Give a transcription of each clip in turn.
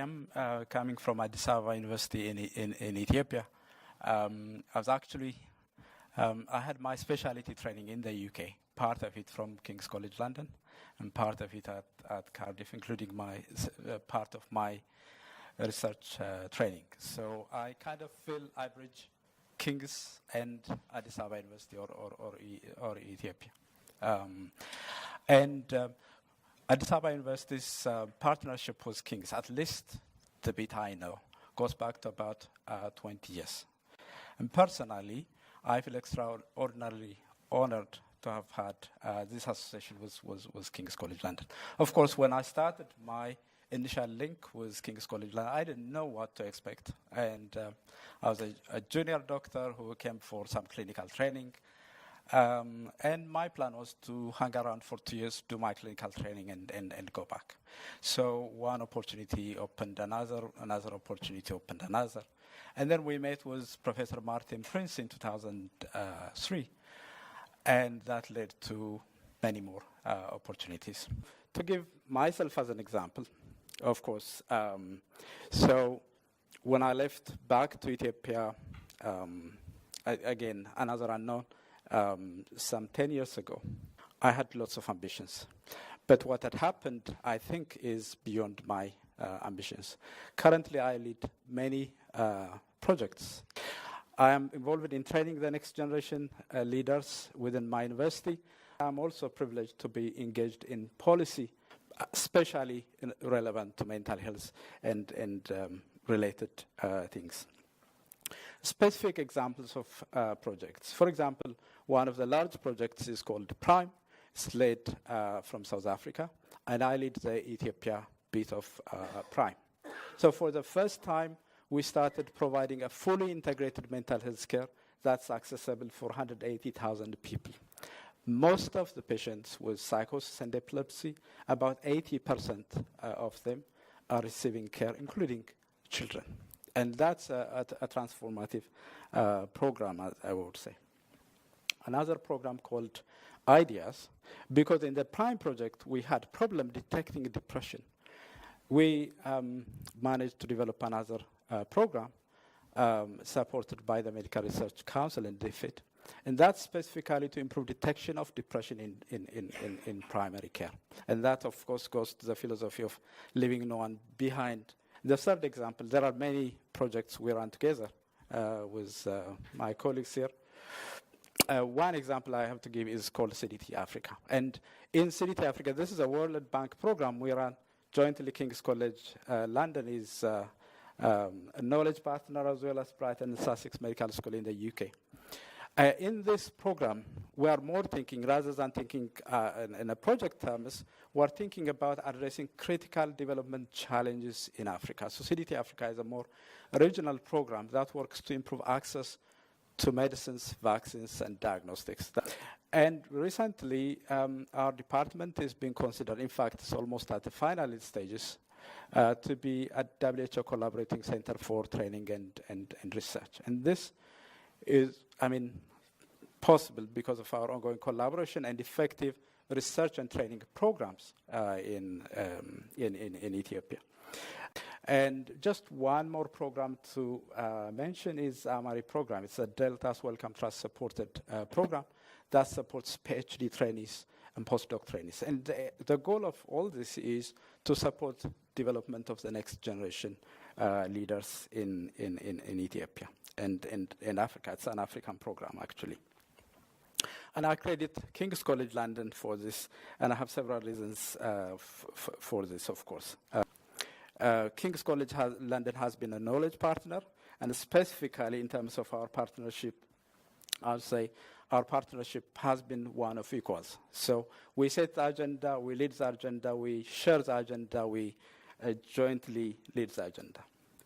am coming from Abebaw University in Ethiopia. I was actually, I had my specialty training in the UK, part of it from King's College London, and part of it at Cardiff, including part of my research training. So I kind of feel I bridge King's and Abebaw University or Ethiopia. Abebaw University's partnership with King's, at least the bit I know, goes back to about 20 years. And personally, I feel extraordinarily honored to have had this association with King's College London. Of course, when I started my initial link with King's College London, I didn't know what to expect. And I was a junior doctor who came for some clinical training. And my plan was to hang around for 2 years, do my clinical training, and go back. So one opportunity opened another opportunity opened another. And then we met with Professor Martin Prince in 2003. And that led to many more opportunities. To give myself as an example, of course, so when I left back to Ethiopia, again, another unknown, some 10 years ago, I had lots of ambitions. But what had happened, I think, is beyond my ambitions. Currently, I lead many projects. I am involved in training the next generation leaders within my university. I'm also privileged to be engaged in policy, especially relevant to mental health and related things. Specific examples of projects. For example, one of the large projects is called Prime. It's led from South Africa, and I lead the Ethiopia bit of Prime. So for the first time, we started providing a fully integrated mental health care that's accessible for 180,000 people. Most of the patients with psychosis and epilepsy, about 80% of them are receiving care, including children. And that's a transformative program, I would say. Another program called Ideas, because in the Prime project, we had problem detecting depression. We managed to develop another program supported by the Medical Research Council and DFID, and that's specifically to improve detection of depression in primary care. And that, of course, goes to the philosophy of leaving no one behind. The third example, there are many projects we run together with my colleagues here. One example I have to give is called CDT Africa. And in CDT Africa, this is a World Bank program we run jointly. King's College London is a knowledge partner, as well as Barratt and Sussex Medical School in the UK. In this program, we are more thinking, rather than thinking in a project terms, we're thinking about addressing critical development challenges in Africa. So CDT Africa is a more regional program that works to improve access to medicines, vaccines, and diagnostics. And recently, our department is being considered, in fact, it's almost at the final stages, to be a WHO collaborating center for training and research. And this is, possible because of our ongoing collaboration and effective research and training programs in Ethiopia. And just one more program to mention is Amari program. It's a Delta's Wellcome Trust supported program that supports PhD trainees and postdoc trainees. And the goal of all this is to support development of the next generation leaders in Ethiopia and in Africa. It's an African program, actually. And I credit King's College London for this, and I have several reasons for this, of course. King's College London has been a knowledge partner, and specifically in terms of our partnership, I would say our partnership has been one of equals. So we set the agenda, we lead the agenda, we share the agenda, we jointly lead the agenda.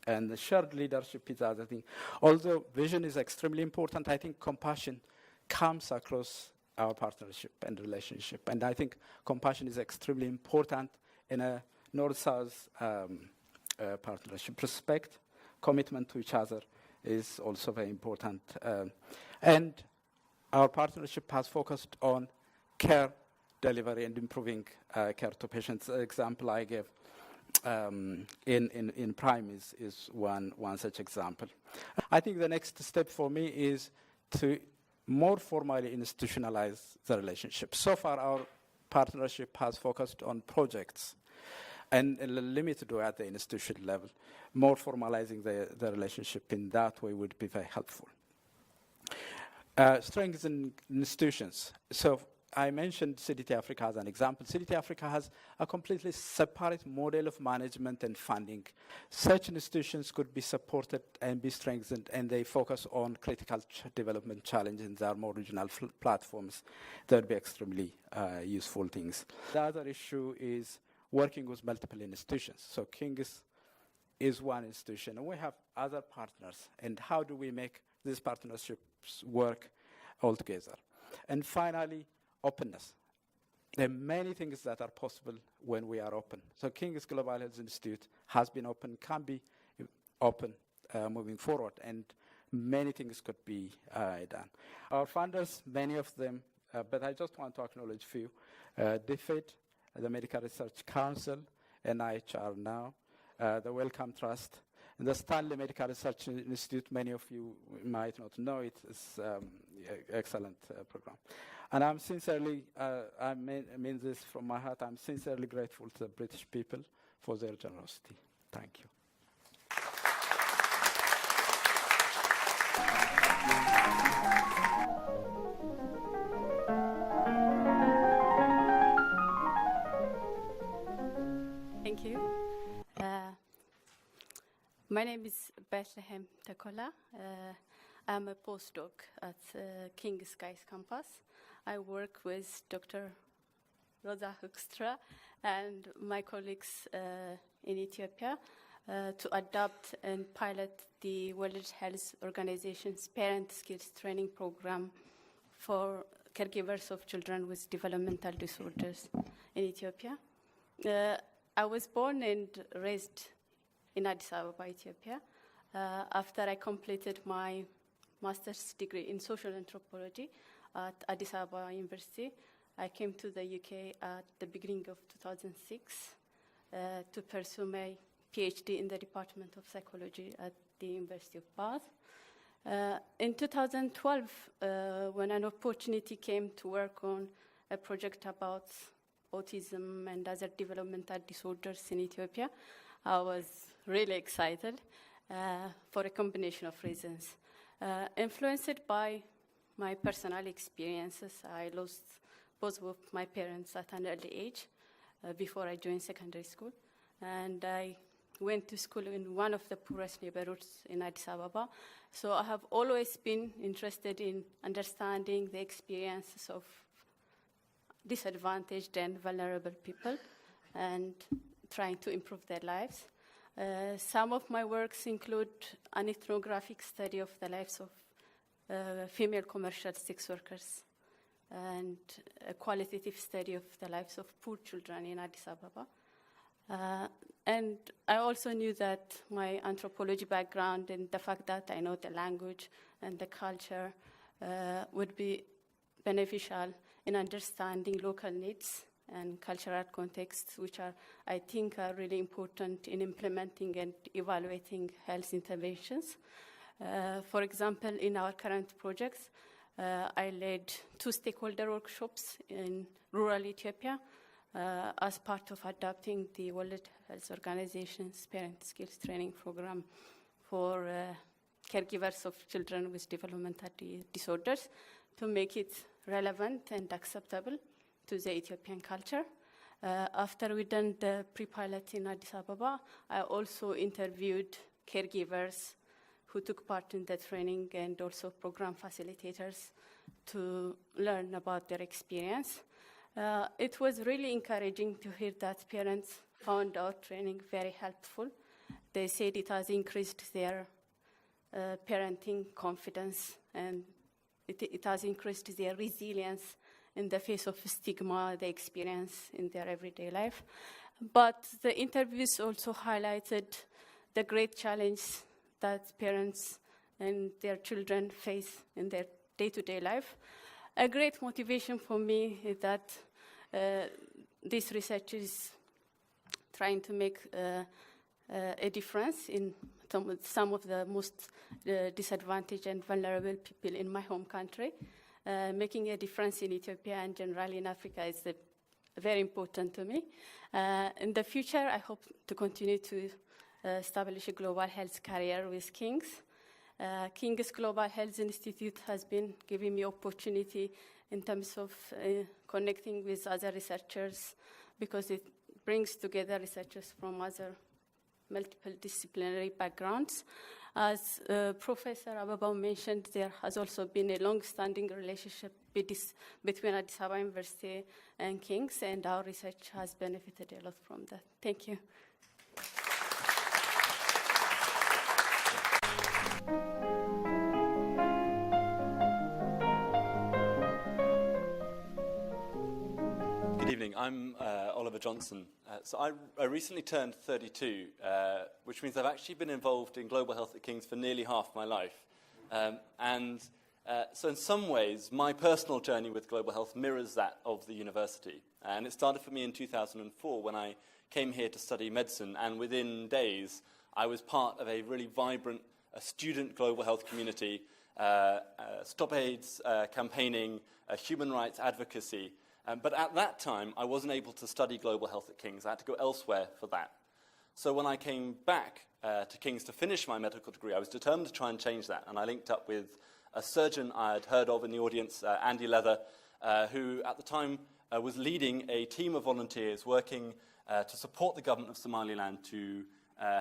And the shared leadership is the other thing. Although vision is extremely important, I think compassion comes across our partnership and relationship. And I think compassion is extremely important in a North-South partnership. Respect, commitment to each other is also very important. And our partnership has focused on care delivery and improving care to patients. The example I gave in Prime is one such example. I think the next step for me is to more formally institutionalize the relationship. So far, our partnership has focused on projects and limited to at the institution level. More formalizing the relationship in that way would be very helpful. Strengthen institutions. So I mentioned CDT Africa as an example. CDT Africa has a completely separate model of management and funding. Such institutions could be supported and be strengthened, and they focus on critical development challenges in their more regional platforms. That would be extremely useful things. The other issue is working with multiple institutions. So King's is one institution, and we have other partners. And how do we make these partnerships work all together? And finally, openness. There are many things that are possible when we are open. So King's Global Health Institute has been open, can be open moving forward, and many things could be done. Our funders, many of them, but I just want to acknowledge a few. DFID, the Medical Research Council, NIHR now, the Wellcome Trust, and the Stanley Medical Research Institute. Many of you might not know it. It's an excellent program. And I'm sincerely, I mean this from my heart, I'm sincerely grateful to the British people for their generosity. Thank you. Thank you. My name is Bethlehem Tekola. I'm a postdoc at King's Skies campus. I work with Dr. Rosa Hoekstra and my colleagues in Ethiopia to adopt and pilot the World Health Organization's Parent Skills Training Program for caregivers of children with developmental disorders in Ethiopia. I was born and raised in Addis Ababa, Ethiopia. After I completed my master's degree in social anthropology at Addis Ababa University, I came to the UK at the beginning of 2006 to pursue my PhD in the Department of Psychology at the University of Bath. In 2012, when an opportunity came to work on a project about autism and other developmental disorders in Ethiopia, I was really excited for a combination of reasons. Influenced by my personal experiences, I lost both of my parents at an early age before I joined secondary school. And I went to school in one of the poorest neighborhoods in Addis Ababa. So I have always been interested in understanding the experiences of disadvantaged and vulnerable people and trying to improve their lives. Some of my works include an ethnographic study of the lives of female commercial sex workers and a qualitative study of the lives of poor children in Addis Ababa. And I also knew that my anthropology background and the fact that I know the language and the culture would be beneficial in understanding local needs and cultural contexts, which I think are really important in implementing and evaluating health interventions. For example, in our current projects, I led 2 stakeholder workshops in rural Ethiopia as part of adopting the World Health Organization's Parent Skills Training Program for caregivers of children with developmental disorders to make it relevant and acceptable to the Ethiopian culture. After we done the pre-pilot in Addis Ababa, I also interviewed caregivers who took part in the training and also program facilitators to learn about their experience. It was really encouraging to hear that parents found our training very helpful. They said it has increased their parenting confidence and it has increased their resilience in the face of stigma they experience in their everyday life. But the interviews also highlighted the great challenge that parents and their children face in their day-to-day life. A great motivation for me is that this research is trying to make a difference in some of the most disadvantaged and vulnerable people in my home country. Making a difference in Ethiopia and generally in Africa is very important to me. In the future, I hope to continue to establish a global health career with King's. King's Global Health Institute has been giving me opportunity in terms of connecting with other researchers, because it brings together researchers from other multiple disciplinary backgrounds. As Professor Abebaw mentioned, there has also been a long-standing relationship between Addis Ababa University and King's, and our research has benefited a lot from that. Thank you. Good evening. I'm Oliver Johnson. So I recently turned 32, which means I've actually been involved in global health at King's for nearly half my life. So in some ways, my personal journey with global health mirrors that of the university. And it started for me in 2004 when I came here to study medicine, and within days, I was part of a really vibrant student global health community, Stop AIDS campaigning, human rights advocacy. But at that time, I wasn't able to study global health at King's. I had to go elsewhere for that. So when I came back to King's to finish my medical degree, I was determined to try and change that. And I linked up with a surgeon I had heard of in the audience, Andy Leather, who at the time was leading a team of volunteers working to support the government of Somaliland to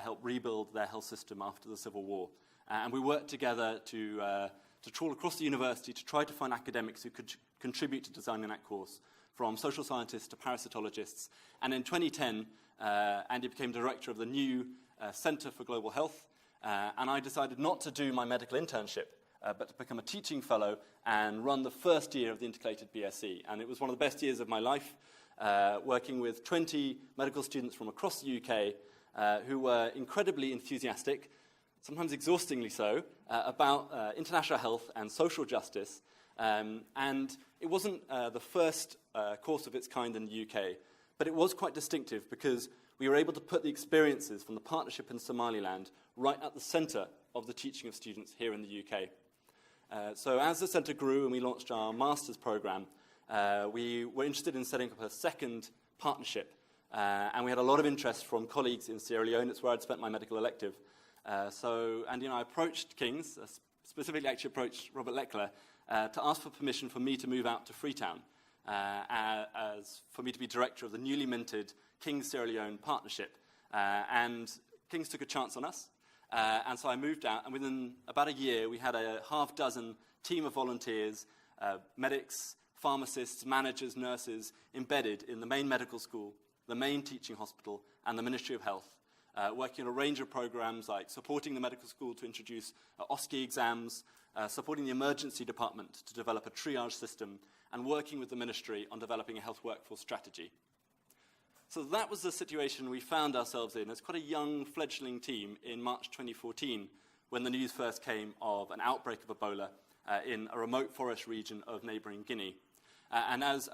help rebuild their health system after the Civil War. And we worked together to trawl across the university to try to find academics who could contribute to designing that course, from social scientists to parasitologists. And in 2010, Andy became director of the new Centre for Global Health, and I decided not to do my medical internship, but to become a teaching fellow and run the first year of the integrated BSc. And it was one of the best years of my life, working with 20 medical students from across the UK who were incredibly enthusiastic, sometimes exhaustingly so, about international health and social justice. And it wasn't the first course of its kind in the UK, but it was quite distinctive because we were able to put the experiences from the partnership in Somaliland right at the centre of the teaching of students here in the UK. So as the centre grew and we launched our master's programme, we were interested in setting up a second partnership, and we had a lot of interest from colleagues in Sierra Leone. It's where I'd spent my medical elective. And I approached King's, specifically actually approached Robert Leckler, to ask for permission for me to move out to Freetown, as for me to be director of the newly minted King's Sierra Leone partnership. And King's took a chance on us, and so I moved out, and within about a year we had a half-dozen team of volunteers, medics, pharmacists, managers, nurses, embedded in the main medical school, the main teaching hospital, and the Ministry of Health, working on a range of programs like supporting the medical school to introduce OSCE exams, supporting the emergency department to develop a triage system, and working with the ministry on developing a health workforce strategy. So that was the situation we found ourselves in as quite a young fledgling team in March 2014, when the news first came of an outbreak of Ebola in a remote forest region of neighbouring Guinea. And as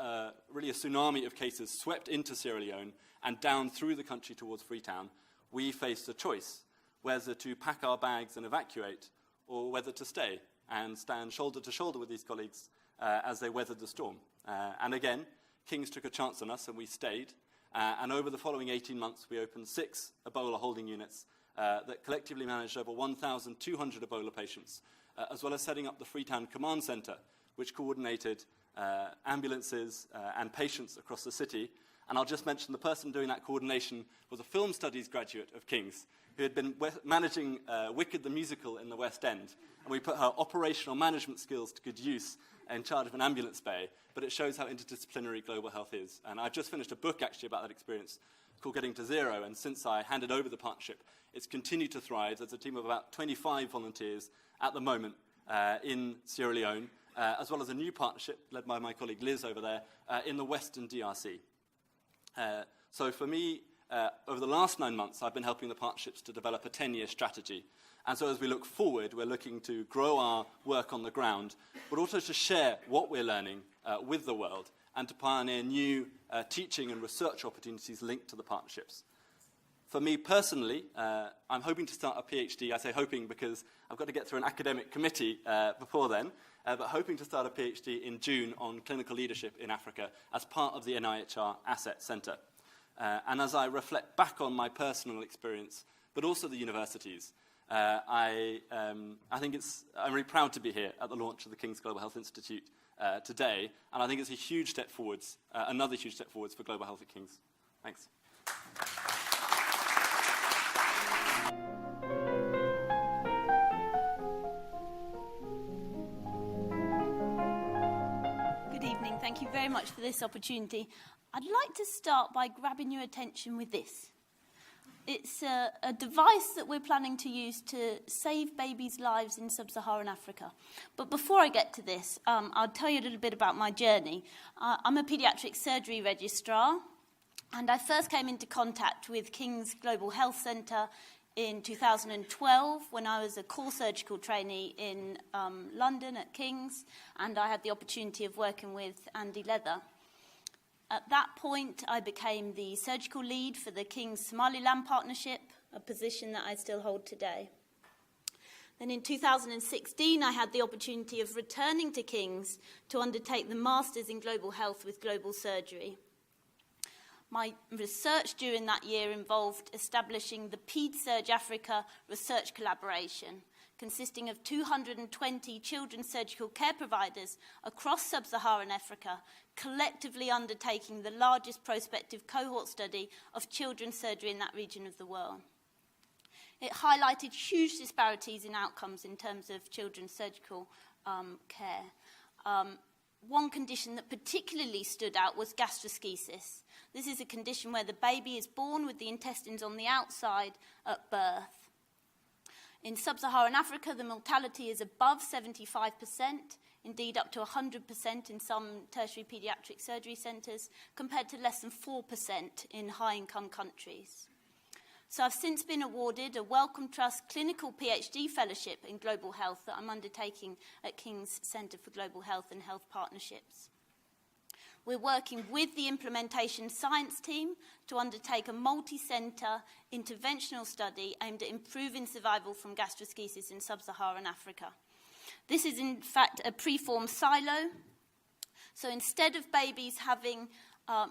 really a tsunami of cases swept into Sierra Leone and down through the country towards Freetown, we faced a choice, whether to pack our bags and evacuate, or whether to stay and stand shoulder to shoulder with these colleagues as they weathered the storm. And again, King's took a chance on us and we stayed. And over the following 18 months, we opened 6 Ebola holding units that collectively managed over 1,200 Ebola patients, as well as setting up the Freetown Command Centre, which coordinated ambulances and patients across the city. And I'll just mention the person doing that coordination was a film studies graduate of King's, who had been managing Wicked the musical in the West End. And we put her operational management skills to good use in charge of an ambulance bay, but it shows how interdisciplinary global health is. And I've just finished a book, actually, about that experience called Getting to Zero, and since I handed over the partnership, it's continued to thrive. There's a team of about 25 volunteers at the moment in Sierra Leone, as well as a new partnership led by my colleague Liz over there in the Western DRC. So for me, over the last 9 months, I've been helping the partnerships to develop a 10-year strategy. And so as we look forward, we're looking to grow our work on the ground, but also to share what we're learning with the world and to pioneer new teaching and research opportunities linked to the partnerships. For me personally, I'm hoping to start a PhD. I say hoping because I've got to get through an academic committee before then, but hoping to start a PhD in June on clinical leadership in Africa as part of the NIHR Asset Centre. And as I reflect back on my personal experience, but also the universities, I'm really proud to be here at the launch of the King's Global Health Institute today, and I think it's a huge step forwards, another huge step forwards for global health at King's. Thanks. Good evening. Thank you very much for this opportunity. I'd like to start by grabbing your attention with this. It's a device that we're planning to use to save babies' lives in sub-Saharan Africa. But before I get to this, I'll tell you a little bit about my journey. I'm a paediatric surgery registrar, and I first came into contact with King's Global Health Centre in 2012 when I was a core surgical trainee in London at King's, and I had the opportunity of working with Andy Leather. At that point, I became the surgical lead for the King's Somaliland Partnership, a position that I still hold today. Then in 2016, I had the opportunity of returning to King's to undertake the Masters in Global Health with Global Surgery. My research during that year involved establishing the PEDSurg Africa research collaboration, consisting of 220 children's surgical care providers across sub-Saharan Africa, collectively undertaking the largest prospective cohort study of children's surgery in that region of the world. It highlighted huge disparities in outcomes in terms of children's surgical care. One condition that particularly stood out was gastroschisis. This is a condition where the baby is born with the intestines on the outside at birth. In sub-Saharan Africa, the mortality is above 75%, indeed up to 100% in some tertiary paediatric surgery centres, compared to less than 4% in high-income countries. So I've since been awarded a Wellcome Trust Clinical PhD Fellowship in Global Health that I'm undertaking at King's Centre for Global Health and Health Partnerships. We're working with the implementation science team to undertake a multi-centre interventional study aimed at improving survival from gastroschisis in sub-Saharan Africa. This is in fact a preformed silo. So instead of babies having,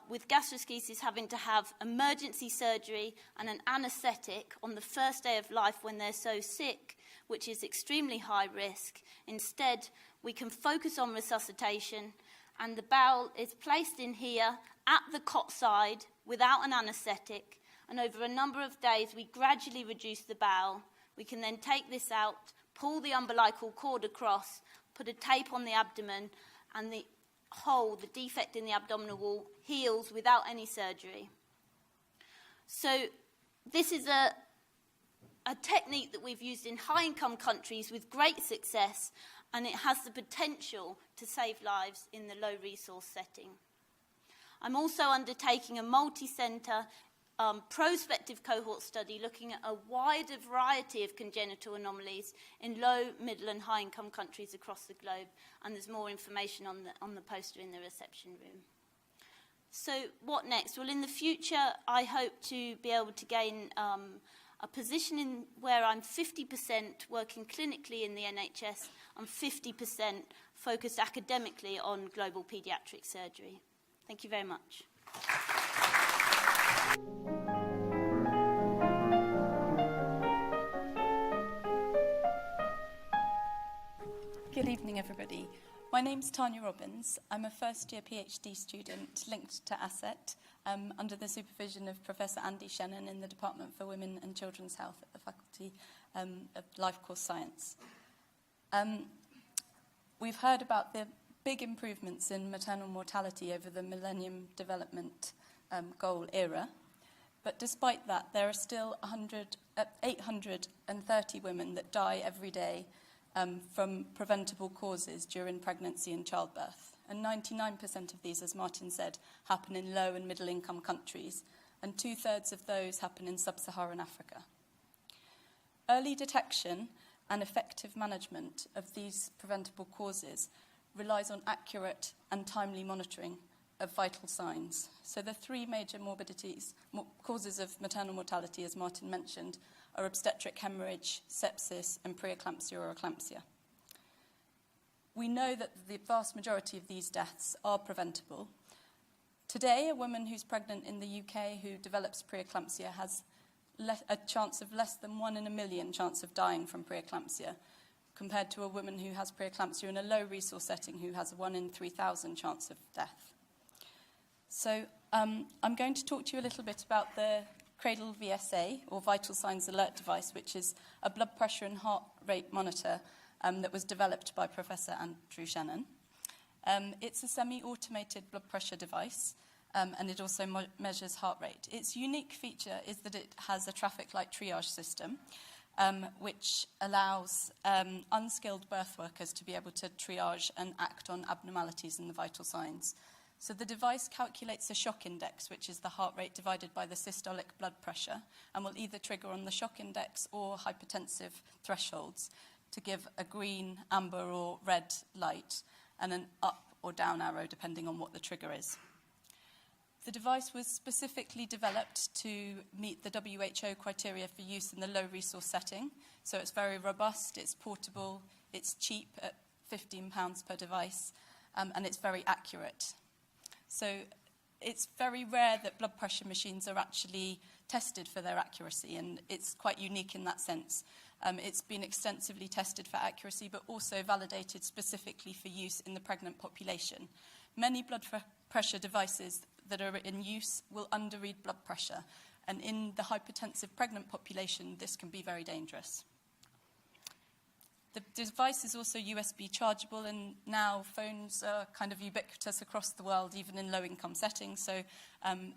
with gastroschisis, having to have emergency surgery and an anaesthetic on the first day of life when they're so sick, which is extremely high risk, instead we can focus on resuscitation, and the bowel is placed in here at the cot side without an anaesthetic, and over a number of days we gradually reduce the bowel. We can then take this out, pull the umbilical cord across, put a tape on the abdomen, and the hole, the defect in the abdominal wall, heals without any surgery. So this is a technique that we've used in high-income countries with great success, and it has the potential to save lives in the low-resource setting. I'm also undertaking a multi-centre prospective cohort study looking at a wider variety of congenital anomalies in low, middle and high-income countries across the globe, and there's more information on the poster in the reception room. So what next? Well, in the future, I hope to be able to gain a position in where I'm 50% working clinically in the NHS and 50% focused academically on global paediatric surgery. Thank you very much. Good evening, everybody. My name's Tanya Robbins. I'm a first-year PhD student linked to ASSET under the supervision of Professor Andy Shannon in the Department for Women and Children's Health at the Faculty of Life Course Science. We've heard about the big improvements in maternal mortality over the Millennium Development Goal era, but despite that, there are still 830 women that die every day from preventable causes during pregnancy and childbirth. And 99% of these, as Martin said, happen in low and middle income countries, and 2/3 of those happen in sub-Saharan Africa. Early detection and effective management of these preventable causes relies on accurate and timely monitoring of vital signs. So the three major causes of maternal mortality, as Martin mentioned, are obstetric hemorrhage, sepsis, and preeclampsia or eclampsia. We know that the vast majority of these deaths are preventable. Today, a woman who's pregnant in the UK who develops preeclampsia has a chance of less than 1 in a million chance of dying from preeclampsia, compared to a woman who has preeclampsia in a low-resource setting who has a 1 in 3,000 chance of death. So I'm going to talk to you a little bit about the Cradle VSA, or Vital Signs Alert device, which is a blood pressure and heart rate monitor that was developed by Professor Andrew Laing. It's a semi-automated blood pressure device, and it also measures heart rate. Its unique feature is that it has a traffic light triage system, which allows unskilled birth workers to be able to triage and act on abnormalities in the vital signs. So the device calculates a shock index, which is the heart rate divided by the systolic blood pressure, and will either trigger on the shock index or hypertensive thresholds to give a green, amber or red light, and an up or down arrow depending on what the trigger is. The device was specifically developed to meet the WHO criteria for use in the low-resource setting. So it's very robust, it's portable, it's cheap at £15 per device, and it's very accurate. So it's very rare that blood pressure machines are actually tested for their accuracy, and it's quite unique in that sense. It's been extensively tested for accuracy, but also validated specifically for use in the pregnant population. Many blood pressure devices that are in use will underread blood pressure, and in the hypertensive pregnant population, this can be very dangerous. The device is also USB chargeable, and now phones are kind of ubiquitous across the world, even in low-income settings, so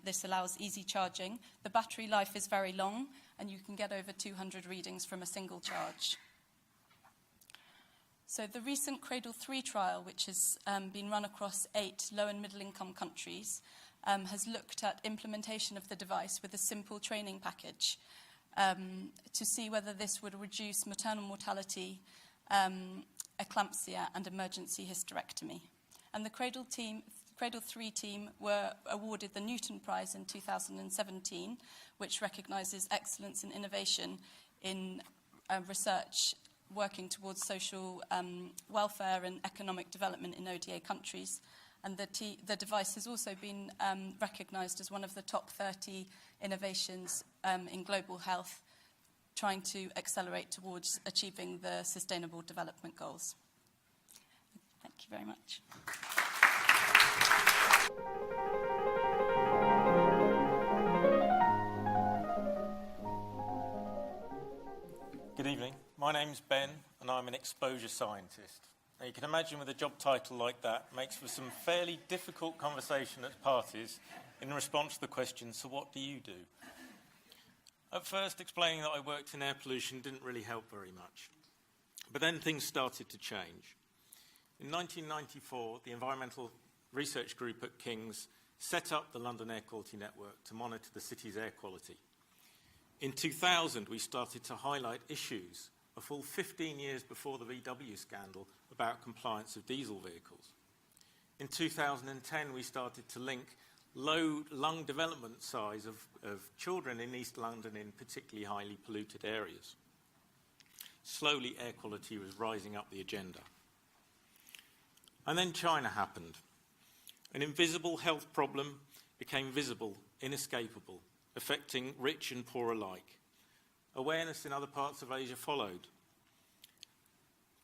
this allows easy charging. The battery life is very long, and you can get over 200 readings from a single charge. So the recent Cradle 3 trial, which has been run across 8 low- and middle-income countries, has looked at implementation of the device with a simple training package to see whether this would reduce maternal mortality, eclampsia and emergency hysterectomy. And the Cradle 3 team were awarded the Newton Prize in 2017, which recognises excellence and innovation in research working towards social welfare and economic development in ODA countries. And the device has also been recognised as one of the top 30 innovations in global health, trying to accelerate towards achieving the Sustainable Development Goals. Thank you very much. Good evening. My name's Ben, and I'm an exposure scientist. Now, you can imagine with a job title like that, makes for some fairly difficult conversation at parties in response to the question, so what do you do? At first, explaining that I worked in air pollution didn't really help very much. But then things started to change. In 1994, the Environmental Research Group at King's set up the London Air Quality Network to monitor the city's air quality. In 2000, we started to highlight issues a full 15 years before the VW scandal about compliance of diesel vehicles. In 2010, we started to link low lung development size of children in East London in particularly highly polluted areas. Slowly, air quality was rising up the agenda. And then China happened. An invisible health problem became visible, inescapable, affecting rich and poor alike. Awareness in other parts of Asia followed.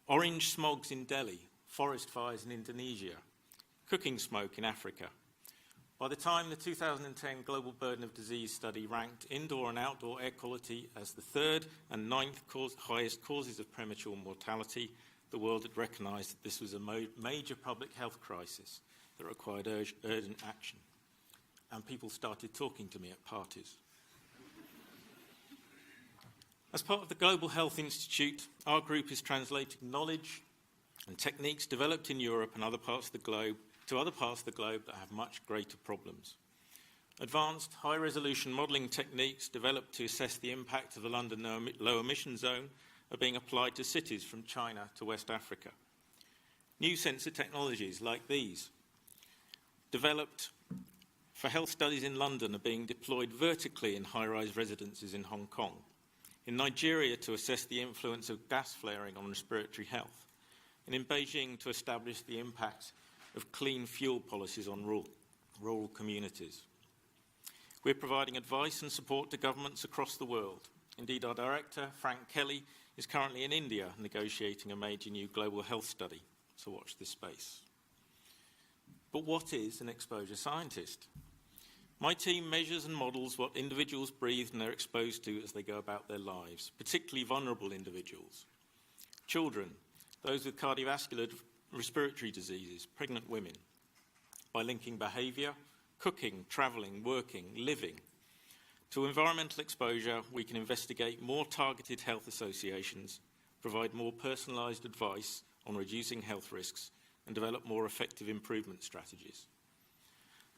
Orange smogs in Delhi, forest fires in Indonesia, cooking smoke in Africa. By the time the 2010 Global Burden of Disease study ranked indoor and outdoor air quality as the 3rd and 9th highest causes of premature mortality, the world had recognised that this was a major public health crisis that required urgent action. And people started talking to me at parties. As part of the Global Health Institute, our group is translating knowledge and techniques developed in Europe and other parts of the globe to other parts of the globe that have much greater problems. Advanced high-resolution modelling techniques developed to assess the impact of the London low-emission zone are being applied to cities from China to West Africa. New sensor technologies like these developed for health studies in London are being deployed vertically in high-rise residences in Hong Kong, in Nigeria to assess the influence of gas flaring on respiratory health, and in Beijing to establish the impact of clean fuel policies on rural communities. We're providing advice and support to governments across the world. Indeed, our director, Frank Kelly, is currently in India negotiating a major new global health study, so watch this space. But what is an exposure scientist? My team measures and models what individuals breathe and they're exposed to as they go about their lives, particularly vulnerable individuals. Children, those with cardiovascular respiratory diseases, pregnant women, by linking behaviour, cooking, travelling, working, living. To environmental exposure, we can investigate more targeted health associations, provide more personalised advice on reducing health risks, and develop more effective improvement strategies.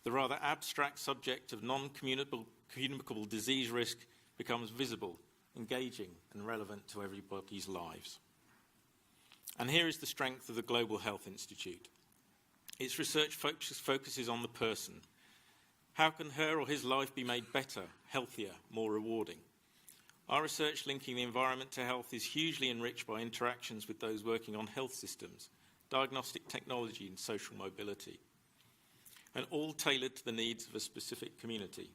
The rather abstract subject of non-communicable disease risk becomes visible, engaging, and relevant to everybody's lives. And here is the strength of the Global Health Institute. Its research focuses on the person. How can her or his life be made better, healthier, more rewarding? Our research linking the environment to health is hugely enriched by interactions with those working on health systems, diagnostic technology, and social mobility, and all tailored to the needs of a specific community.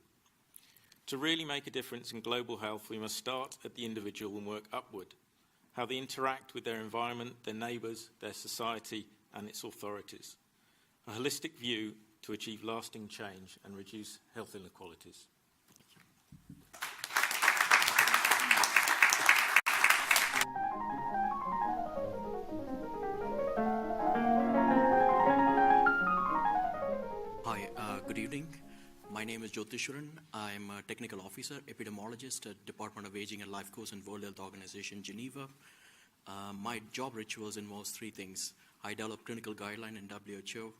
To really make a difference in global health, we must start at the individual and work upward, how they interact with their environment, their neighbours, their society, and its authorities. A holistic view to achieve lasting change and reduce health inequalities. Hi, good evening. My name is Jodi Shirin. I'm a technical officer, epidemiologist at Department of Aging and Life Course in World Health Organization, Geneva. My job rituals involves three things. I develop clinical guideline in WHO,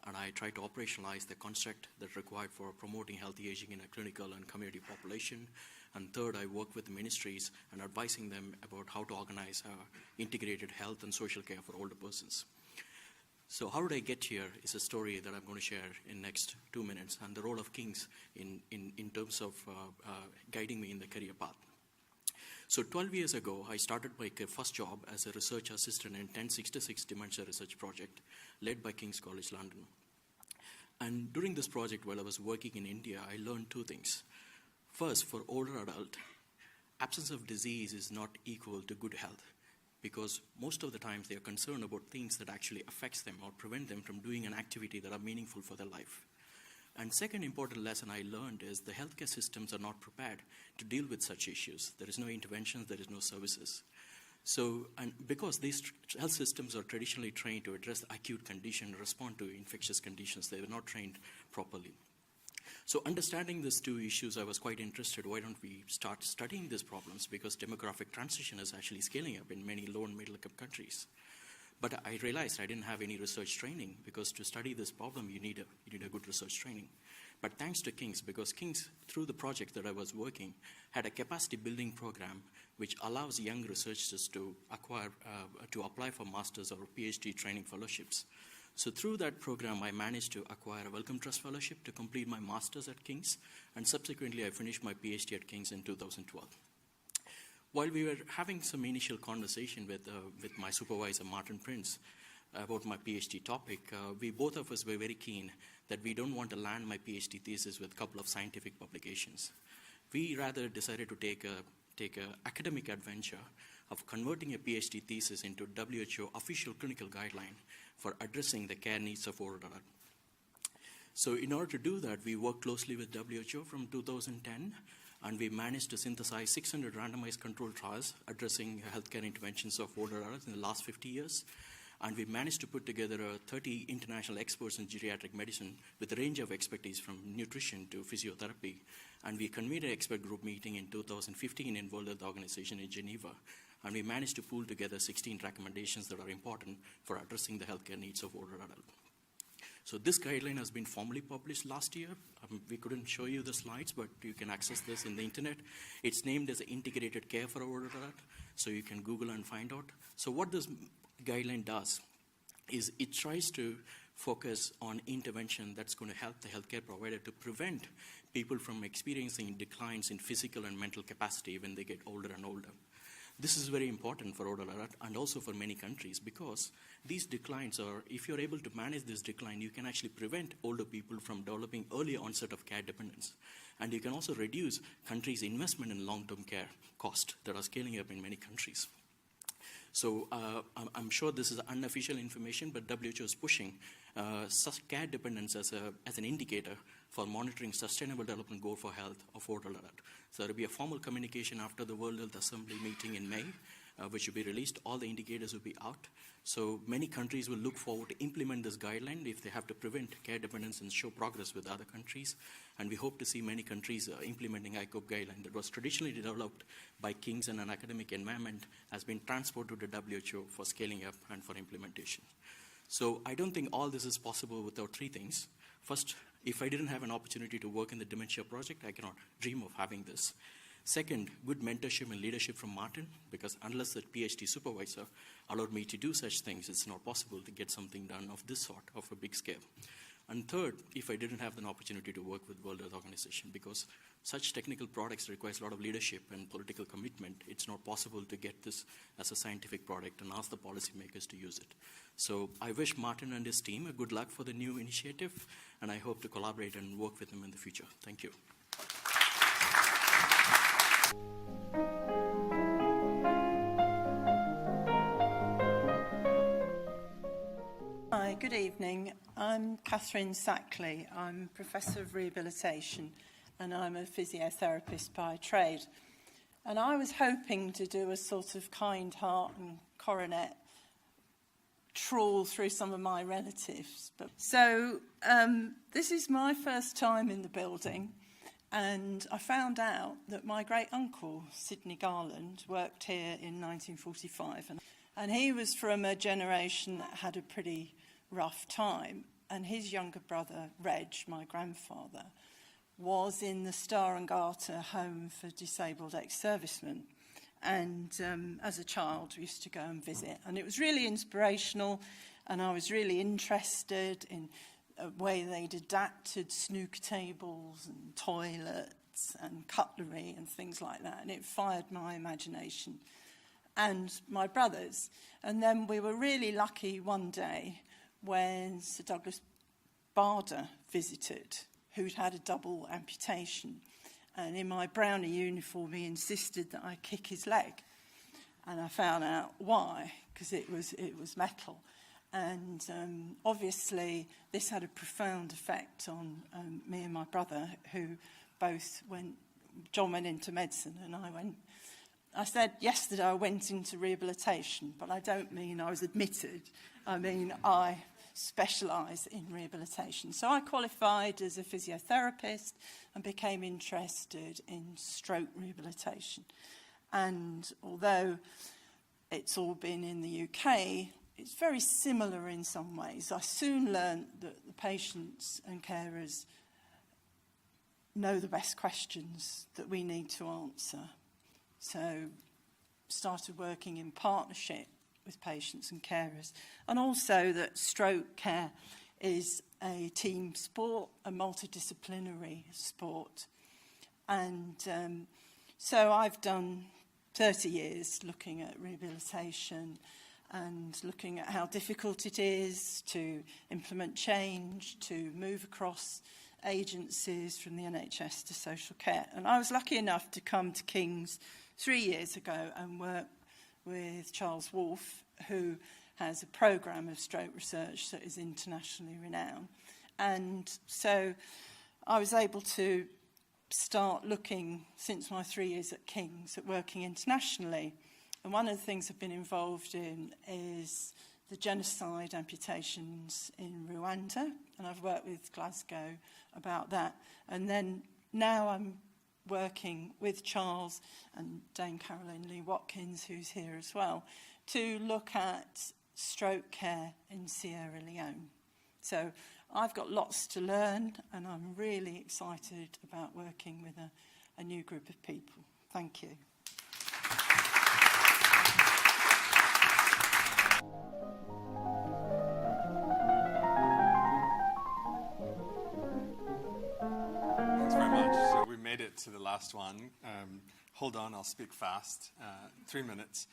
and I try to operationalize the construct that's required for promoting healthy aging in a clinical and community population. And third, I work with the ministries and advising them about how to organize integrated health and social care for older persons. So how did I get here is a story that I'm going to share in next 2 minutes, and the role of kings in terms of guiding me in the career path. So 12 years ago, I started my first job as a research assistant in 1066 Dementia Research Project, led by King's College London. And during this project, while I was working in India, I learned two things. First, for older adult, absence of disease is not equal to good health, because most of the times they are concerned about things that actually affects them or prevent them from doing an activity that are meaningful for their life. And second important lesson I learned is the healthcare systems are not prepared to deal with such issues. There is no interventions, there is no services. So, and because these health systems are traditionally trained to address acute condition, respond to infectious conditions, they were not trained properly. So understanding these two issues, I was quite interested. Why don't we start studying these problems? Because demographic transition is actually scaling up in many low and middle income countries. But I realized I didn't have any research training, because to study this problem, you need a good research training. But thanks to King's, because King's, through the project that I was working, had a capacity building program which allows young researchers to apply for master's or PhD training fellowships. So through that program, I managed to acquire a Wellcome Trust Fellowship to complete my master's at King's, and subsequently I finished my PhD at King's in 2012. While we were having some initial conversation with my supervisor, Martin Prince, about my PhD topic, we both of us were very keen that we don't want to land my PhD thesis with a couple of scientific publications. We rather decided to take a academic adventure of converting a PhD thesis into WHO official clinical guideline for addressing the care needs of older adults. So in order to do that, we worked closely with WHO from 2010, and we managed to synthesize 600 randomized controlled trials addressing healthcare interventions of older adults in the last 50 years. And we managed to put together 30 international experts in geriatric medicine with a range of expertise from nutrition to physiotherapy. And we convened an expert group meeting in 2015 in World Health Organization in Geneva. And we managed to pull together 16 recommendations that are important for addressing the healthcare needs of older adults. So this guideline has been formally published last year. We couldn't show you the slides, but you can access this in the internet. It's named as Integrated Care for Older Adults, so you can Google and find out. So what this guideline does is it tries to focus on intervention that's going to help the healthcare provider to prevent people from experiencing declines in physical and mental capacity when they get older and older. This is very important for Rural Alert and also for many countries, because these declines are, if you're able to manage this decline, you can actually prevent older people from developing early onset of care dependence. And you can also reduce countries' investment in long-term care costs that are scaling up in many countries. So I'm sure this is unofficial information, but WHO is pushing care dependence as an indicator for monitoring Sustainable Development Goal for Health of Rural Alert. So there will be a formal communication after the World Health Assembly meeting in May, which will be released. All the indicators will be out. So many countries will look forward to implement this guideline if they have to prevent care dependence and show progress with other countries. And we hope to see many countries implementing ICOP guideline that was traditionally developed by kings in an academic environment, has been transported to the WHO for scaling up and for implementation. So I don't think all this is possible without three things. First, if I didn't have an opportunity to work in the dementia project, I cannot dream of having this. Second, good mentorship and leadership from Martin, because unless the PhD supervisor allowed me to do such things, it's not possible to get something done of this sort, of a big scale. And third, if I didn't have an opportunity to work with World Health Organization, because such technical products requires a lot of leadership and political commitment, it's not possible to get this as a scientific product and ask the policymakers to use it. So I wish Martin and his team a good luck for the new initiative, and I hope to collaborate and work with him in the future. Thank you. Hi, good evening. I'm Catherine Sackley. I'm Professor of Rehabilitation and I'm a physiotherapist by trade. And I was hoping to do a sort of kind heart and coronet trawl through some of my relatives. So this is my first time in the building, and I found out that my great-uncle, Sidney Garland, worked here in 1945. And he was from a generation that had a pretty rough time. And his younger brother, Reg, my grandfather, was in the Star and Garter Home for Disabled Ex-Servicemen. And as a child, we used to go and visit. And it was really inspirational, and I was really interested in the way they'd adapted snooker tables and toilets and cutlery and things like that. And it fired my imagination and my brother's. And then we were really lucky one day when Sir Douglas Bader visited, who'd had a double amputation. And in my brownie uniform, he insisted that I kick his leg. And I found out why, because it was metal. And obviously, this had a profound effect on me and my brother, who both went. John went into medicine, and I said yesterday I went into rehabilitation, but I don't mean I was admitted. I mean I specialise in rehabilitation. So I qualified as a physiotherapist and became interested in stroke rehabilitation. And although it's all been in the UK, it's very similar in some ways. I soon learned that the patients and carers know the best questions that we need to answer. So started working in partnership with patients and carers. And also that stroke care is a team sport, a multidisciplinary sport. And so I've done 30 years looking at rehabilitation and looking at how difficult it is to implement change, to move across agencies from the NHS to social care. And I was lucky enough to come to King's 3 years ago and work with Charles Wolfe, who has a programme of stroke research that is internationally renowned. And so I was able to start looking, since my 3 years at King's, at working internationally. And one of the things I've been involved in is the genocide amputations in Rwanda, and I've worked with Glasgow about that. And then now I'm working with Charles and Dame Caroline Lee-Watkins, who's here as well, to look at stroke care in Sierra Leone. So I've got lots to learn, and I'm really excited about working with a new group of people. Thank you. to the last one. Hold on, I'll speak fast. 3 minutes.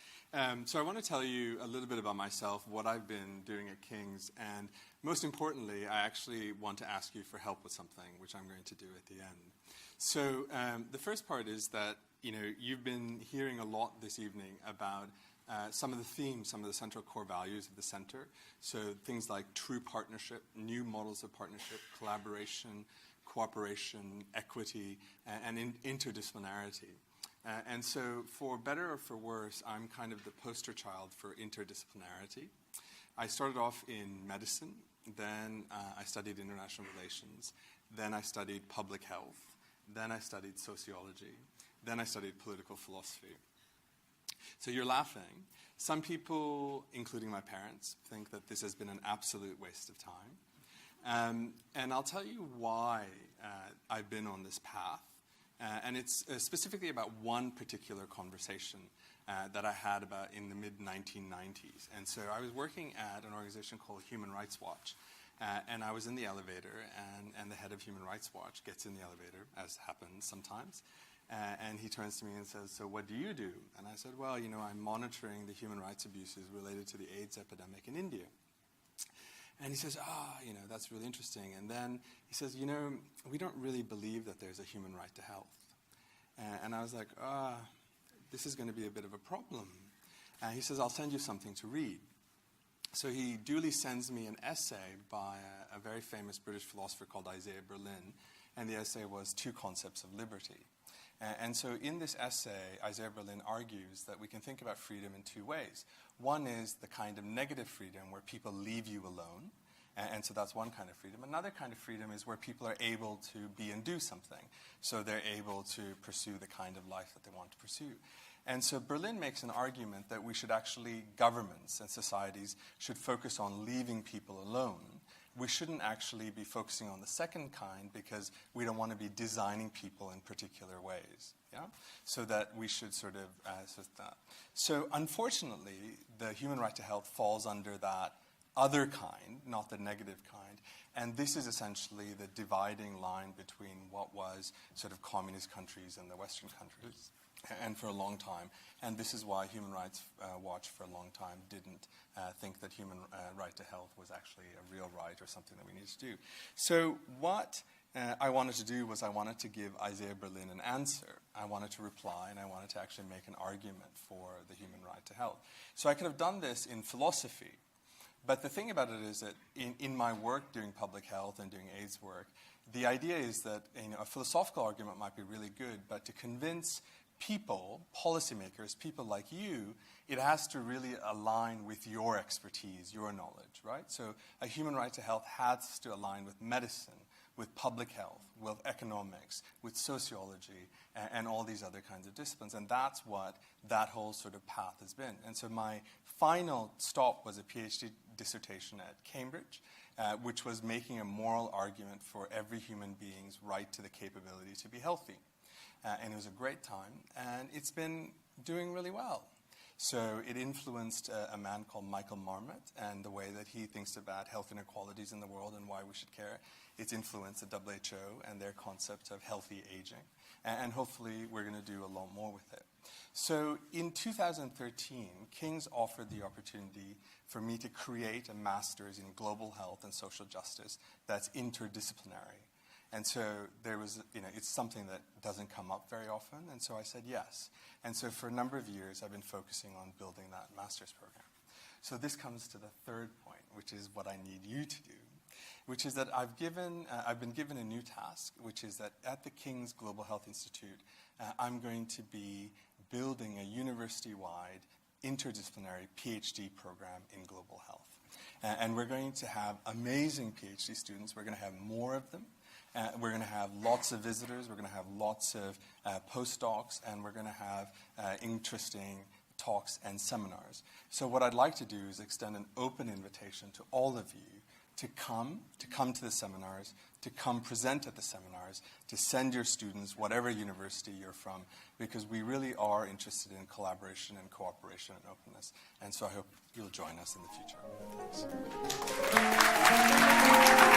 So I want to tell you a little bit about myself, what I've been doing at King's, and most importantly, I actually want to ask you for help with something, which I'm going to do at the end. So the first part is that, you've been hearing a lot this evening about some of the themes, some of the central core values of the center. So things like true partnership, new models of partnership, collaboration, cooperation, equity, and interdisciplinarity. And so for better or for worse, I'm kind of the poster child for interdisciplinarity. I started off in medicine, then I studied international relations, then I studied public health, then I studied sociology, then I studied political philosophy. So you're laughing. Some people, including my parents, think that this has been an absolute waste of time. And I'll tell you why I've been on this path. And it's specifically about one particular conversation that I had about in the mid-1990s. And so I was working at an organization called Human Rights Watch. And I was in the elevator, and the head of Human Rights Watch gets in the elevator, as happens sometimes. And he turns to me and says, "So what do you do?" And I said, "Well, I'm monitoring the human rights abuses related to the AIDS epidemic in India." And he says, that's really interesting. And then he says, we don't really believe that there's a human right to health. And I was like, this is going to be a bit of a problem. And he says, I'll send you something to read. So he duly sends me an essay by a very famous British philosopher called Isaiah Berlin. And the essay was Two Concepts of Liberty. And so in this essay, Isaiah Berlin argues that we can think about freedom in two ways. One is the kind of negative freedom where people leave you alone. And so that's one kind of freedom. Another kind of freedom is where people are able to be and do something. So they're able to pursue the kind of life that they want to pursue. And so Berlin makes an argument that we should actually, governments and societies should focus on leaving people alone. We shouldn't actually be focusing on the second kind because we don't want to be designing people in particular ways. Yeah? So that we should sort of that. So unfortunately, the human right to health falls under that other kind, not the negative kind. And this is essentially the dividing line between what was sort of communist countries and the Western countries. And for a long time. And this is why Human Rights Watch for a long time didn't think that human right to health was actually a real right or something that we need to do. So what I wanted to do was I wanted to give Isaiah Berlin an answer. I wanted to reply, and I wanted to actually make an argument for the human right to health. So I could have done this in philosophy. But the thing about it is that in my work doing public health and doing AIDS work, the idea is that a philosophical argument might be really good, but to convince people, policymakers, people like you, it has to really align with your expertise, your knowledge, right? So a human right to health has to align with medicine, with public health, with economics, with sociology, and all these other kinds of disciplines. And that's what that whole sort of path has been. And so my final stop was a PhD dissertation at Cambridge, which was making a moral argument for every human being's right to the capability to be healthy. And it was a great time, and it's been doing really well. So it influenced a man called Michael Marmot and the way that he thinks about health inequalities in the world and why we should care. It's influenced the WHO and their concept of healthy aging. And hopefully we're going to do a lot more with it. So in 2013, King's offered the opportunity for me to create a master's in global health and social justice that's interdisciplinary. And so there was, it's something that doesn't come up very often, and so I said yes. And so for a number of years, I've been focusing on building that master's program. So this comes to the third point, which is what I need you to do, which is that I've been given a new task, which is that at the King's Global Health Institute, I'm going to be building a university-wide interdisciplinary PhD program in global health. And we're going to have amazing PhD students. We're going to have more of them. We're going to have lots of visitors, we're going to have lots of postdocs, and we're going to have interesting talks and seminars. So what I'd like to do is extend an open invitation to all of you to come to the seminars, to come present at the seminars, to send your students, whatever university you're from, because we really are interested in collaboration and cooperation and openness. And so I hope you'll join us in the future. Thanks.